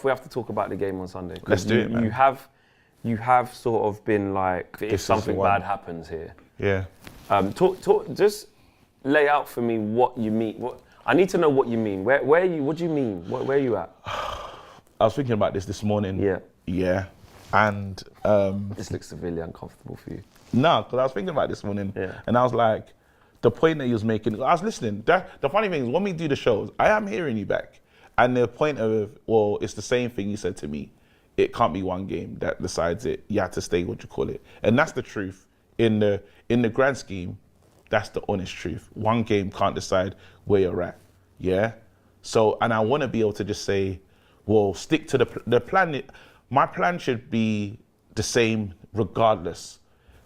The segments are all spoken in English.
We have to talk about the game on Sunday. Let's do it, man. You have sort of been like, if This is something the one. bad happens here. Yeah. Just lay out for me what you mean. I need to know what you mean. Where are you? What do you mean? Where are you at? I was thinking about this morning. Yeah. Yeah. And This looks severely uncomfortable for you. no, because I was thinking about this morning. Yeah. And I was like, the point that he was making, I was listening. The funny thing is, when we do the shows, I am hearing you back. And the point of, well, it's the same thing you said to me. It can't be one game that decides it. You have to stay, what you call it. And that's the truth. In the grand scheme, that's the honest truth. One game can't decide where you're at. Yeah? So, and I want to be able to just say, well, stick to the plan. My plan should be the same regardless.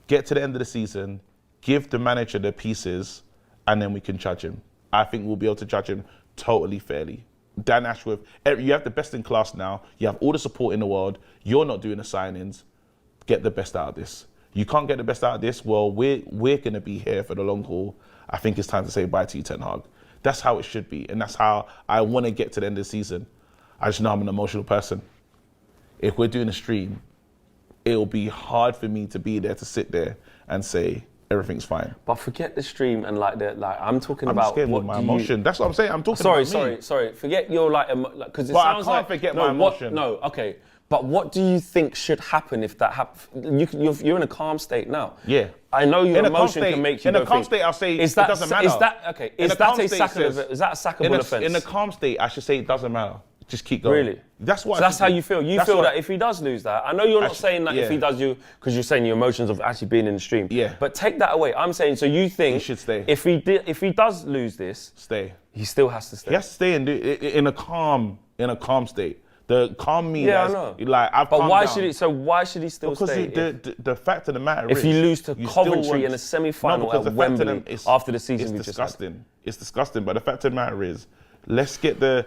Get to the end of the season, give the manager the pieces, and then we can judge him. I think we'll be able to judge him totally fairly. Dan Ashworth, you have the best in class now. You have all the support in the world. You're not doing the signings. Get the best out of this. You can't get the best out of this. Well, we're going to be here for the long haul. I think it's time to say bye to you, Ten Hag. That's how it should be. And that's how I want to get to the end of the season. I just know I'm an emotional person. If we're doing a stream, it'll be hard for me to be there to sit there and say, everything's fine. But forget the stream and I'm talking I'm about scared with my emotion. That's what I'm saying. I'm talking about me. Sorry. Forget your because it But sounds I like can't forget my emotion. Okay. But what do you think should happen if that happens? You're in a calm state now. Yeah. I know your In a calm emotion state- can make you in a go calm think, state, I'll say is it that, doesn't matter. Is that okay? In Is a that calm a state sackable? Is that a sackable offence? In a calm state, I should say it doesn't matter. Just keep going. Really? That's what. So that's how you feel. You feel that if he does lose that, I know you're not saying that if he does because you're saying your emotions of actually being in the stream. Yeah. But take that away. I'm saying, so you think he should stay. If he does lose this, Stay. he still has to stay. He has to stay and do it in a calm state. The calm me. Yeah, I know. Like I've. But why down. should he? So why should he still stay? Because the fact of the matter if is, you lose to you still Coventry in a semi-final at Wembley after the season we just had. It's disgusting. But the fact of the matter is, let's get the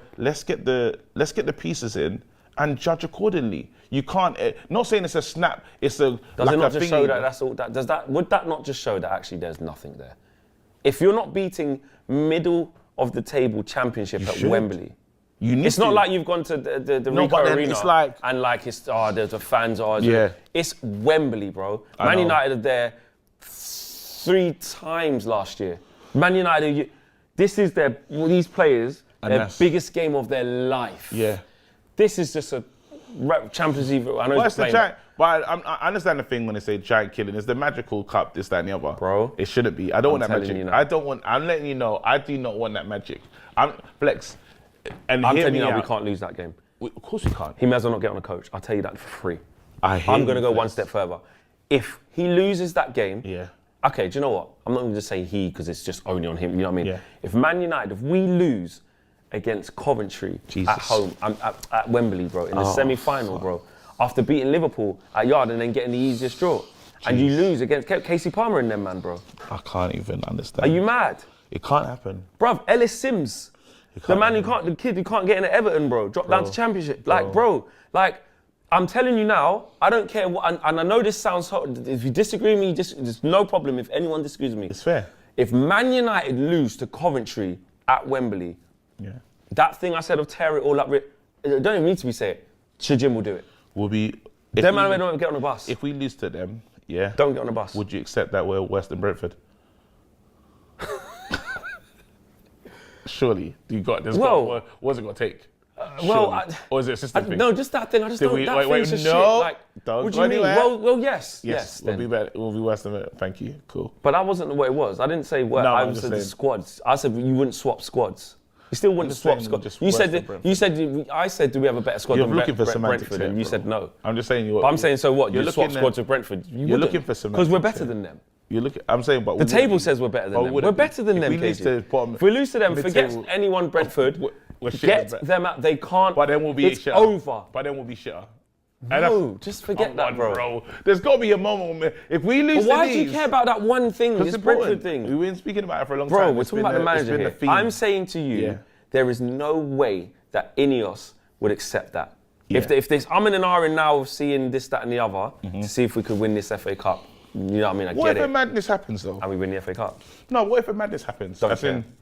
pieces in and judge accordingly. You can't. Not saying it's a snap. It's a. Does it not just show that that's all? Would that not just show that actually there's nothing there? If you're not beating middle of the table championship at Wembley. It's not like you've gone to the Rico Arena it's like, and the fans are. Yeah. It's Wembley, bro. Man United are there 3 times last year. Man United, this is these players, their biggest game of their life. Yeah. This is just a Champions League. I know it's the giant, but I understand the thing when they say giant killing. It's the magical cup, this, that, and the other. Bro. It shouldn't be. I don't want that magic. You know. I'm letting you know, I do not want that magic. Flex. And I'm telling you now, we can't lose that game. Of course we can't. He may as well not get on a coach. I'll tell you that for free. I'm going to go one step further. If he loses that game, yeah. Okay, do you know what? I'm not going to just say he because it's just only on him. You know what I mean? Yeah. If Man United, if we lose against Coventry at home, at Wembley, bro, in the semi-final, bro, after beating Liverpool at Yard and then getting the easiest draw, and you lose against Casey Palmer and them, man, bro. I can't even understand. Are you mad? It can't happen. Bruv, Ellis Sims, the kid who can't get into Everton, bro, dropped down to Championship. Bro, I'm telling you now, I don't care what, and I know this sounds hot. If you disagree with me, there's no problem if anyone disagrees with me. It's fair. If Man United lose to Coventry at Wembley, that thing I said of tear it all up, it don't even need to be said. Shajim will do it. Them man don't get on the bus. If we lose to them, don't get on the bus. Would you accept that we're worse than Brentford? Surely, what's it going to take? Or is it a system thing? No, just that thing. I just don't. That thing's just shit. Don't what do go you mean? anywhere. Well, yes. We'll be better. We'll be worse than it. Thank you. Cool. But that wasn't what it was. I didn't say what. No, I said the squads. I said you wouldn't swap squads. You still wouldn't swap squads. I said, do we have a better squad than Brentford? And you said no. I'm just saying. But I'm saying, so what? You swap squads with Brentford? You're looking for semantics. Because we're better than them. I'm saying, but the table says we're better than them. We're better than them. If we lose to them, forget anyone Brentford. Get them out. They can't. But then we'll be it's over. But then we'll be shitter. No, just forget that, bro. There's got to be a moment when if we lose. But why do you care about that one thing? This Brentford thing. We've been speaking about it for a long time. Bro, we're talking about the manager here. I'm saying to you, there is no way that Ineos would accept that. Yeah. If there's umming and ahhing now of seeing this, that, and the other to see if we could win this FA Cup. You know what I mean? I get it. What if a madness happens though? And we win the FA Cup? No, what if a madness happens?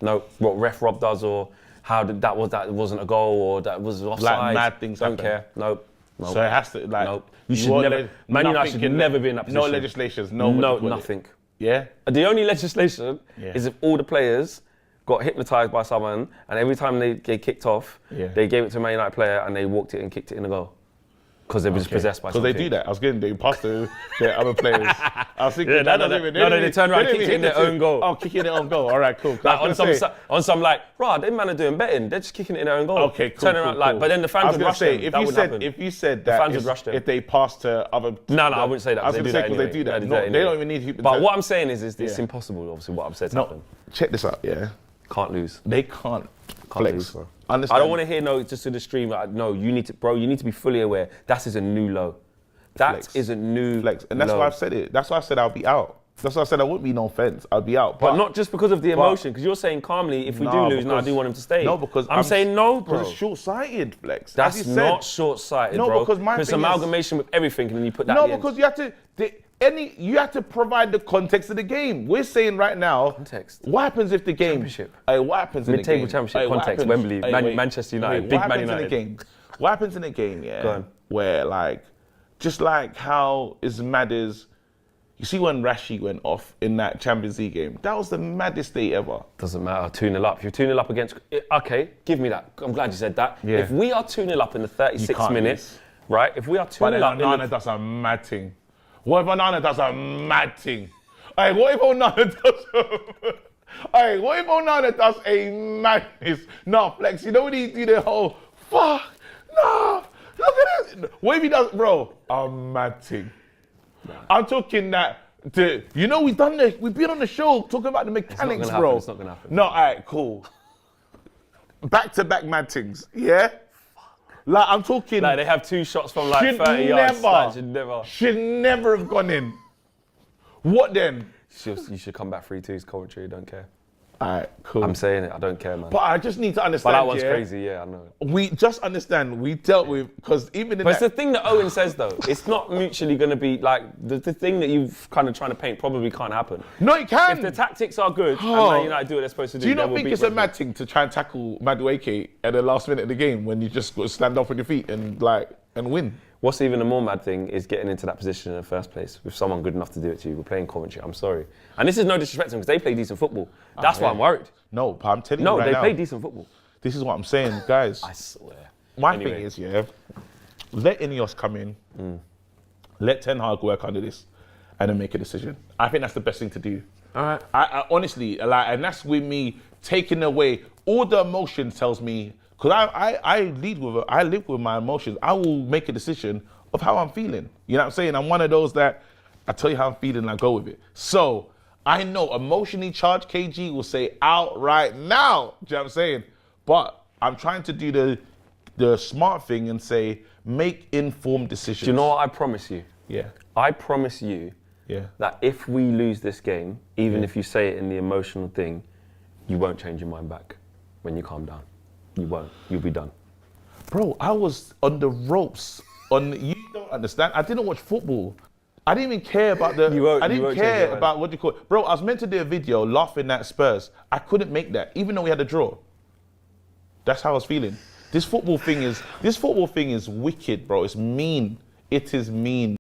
No, what ref Rob does or that wasn't a goal or that was offside. Like mad things Don't happen. care. Nope. So it has to like. Nope. You should never. Man United should never be in that position. No legislations. No, nothing. Yeah. The only legislation is if all the players got hypnotised by someone, and every time they kicked off, they gave it to a Man United player and they walked it and kicked it in the goal. Because they were just possessed by something. Because they do that. I was getting they pass to their other players. I was thinking, they turn around and kick it in their own goal. Oh, kick it in their own goal. All right, cool. Like on some like, rah, them man are doing betting. They're just kicking it in their own goal. Okay, cool. Turn around like, but then the fans would rush them. If you said that, if they pass to other, no, I wouldn't say that. I was going to say because they do that. No, they don't even need hypnotism. But what I'm saying is it's impossible. Obviously, what I've said to happen. Check this out. Yeah, can't lose. They can't flex. Lose, bro. Understand? I don't want to hear just to the stream. No, you need to be fully aware. That is a new low. That is a new flex, and that's why I've said it. That's why I said I'll be out. That's why I said I wouldn't be no offense. I'd be out, but not just because of the emotion. Because you're saying calmly, if we do lose, I do want him to stay. No, because I'm saying no, bro. Because it's short-sighted, flex. That's not short-sighted, bro. No, because it's amalgamation with everything, and then you put that. No, because you have to. You have to provide the context of the game. We're saying right now. Context. What happens if the game? Championship. What happens in the game? Mid-table championship context. Wembley, Manchester United, big Man United. What happens in the game? Yeah. Where like. Just like how it's mad as, you see when Rashi went off in that Champions League game, that was the maddest day ever. Doesn't matter, 2-0 up. If you're 2-0 up against, okay, give me that. I'm glad you said that. Yeah. If we are 2-0 up in the 36th minute, right? If we are 2-0 up, Onana does a mad thing. What if Onana does a mad thing? Hey, what if Onana does Hey, what if Onana does a madness? No, Flex, you know when he do the whole, fuck, no. Look at this. What if he does, bro? A mad thing. I'm talking that. We've done this. We've been on the show talking about the mechanics, bro. It's not gonna happen. No, all right, cool. Back-to-back mad things. Yeah. Like I'm talking. Like they have 2 shots from like 30 yards. Should never have gone in. What then? You should come back 3-2 Coventry. Don't care. All right, cool. I'm saying it. I don't care, man. But I just need to understand. But that one's crazy. Yeah, I know. We just understand. We dealt with because even. But it's the thing that Owen says though. It's not mutually going to be like the thing that you've kind of trying to paint probably can't happen. No, it can. If the tactics are good and Man United do what they're supposed to do. Do you not think it's a mad thing to try and tackle Madueke at the last minute of the game when you just got to stand off with your feet and win? What's even a more mad thing is getting into that position in the first place with someone good enough to do it to you. We're playing Coventry. I'm sorry. And this is no disrespect to them because they play decent football. That's why I'm worried. No, but I'm telling you right now. No, they play decent football. This is what I'm saying, guys. I swear. My thing is, let Ineos come in. Let Ten Hag work under this and then make a decision. I think that's the best thing to do. All right. I honestly, and that's with me taking away all the emotions tells me, because I live with my emotions. I will make a decision of how I'm feeling. You know what I'm saying? I'm one of those that I tell you how I'm feeling and I go with it. So I know emotionally charged KG will say out right now. Do you know what I'm saying? But I'm trying to do the smart thing and say make informed decisions. Do you know what I promise you? Yeah. I promise you that if we lose this game, even if you say it in the emotional thing, you won't change your mind back when you calm down. You won't. You'll be done. Bro, I was on the ropes. You don't understand. I didn't watch football. I didn't even care about I didn't care about what you call it. Bro, I was meant to do a video laughing at Spurs. I couldn't make that, even though we had a draw. That's how I was feeling. This football thing is wicked, bro. It's mean. It is mean.